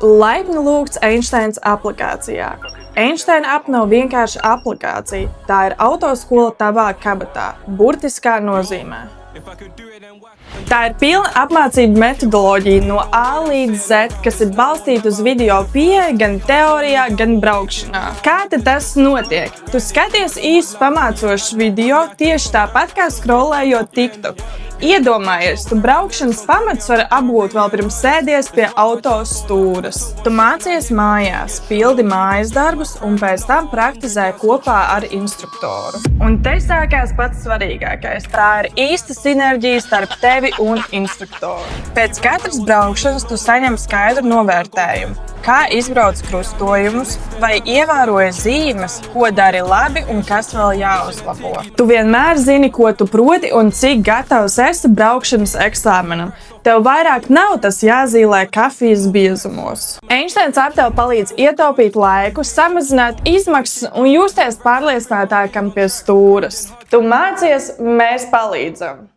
Laipni lūgts Einsteins aplikācijā. Einsteina app nav vienkārši aplikācija, tā ir autoskola tavā kabatā, burtiskā nozīmē. Tā ir pilna apmācību metodoloģija no A līdz Z, kas ir balstīta uz video pieeju gan teorijā, gan braukšanā. Kā tad tas notiek? Tu skaties īsus pamācošus video tieši tāpat kā skrolējot TikTok. Iedomājies, tu braukšanas pamats var apgūt vēl pirms sēdies pie auto stūras. Tu mācies mājās, pildi mājas darbus un pēc tam praktizē kopā ar instruktoru. Un te sākās pats svarīgākais. Tā ir īsta sinerģija starp tevi un instruktoru. Pēc katras braukšanas tu saņem skaidru novērtējumu. Kā izbrauc krustojumus, vai ievēroji zīmes, ko dari labi un kas vēl jāuzlabo. Tu vienmēr zini, ko tu proti un cik gatavs esi braukšanas eksāmenam. Tev vairāk nav tas jāzīmē kafijas biezumos. Einsteins app tev palīdz ietaupīt laiku, samazināt izmaksas un justies pārliecinātākam pie stūras. Tu mācies, mēs palīdzam!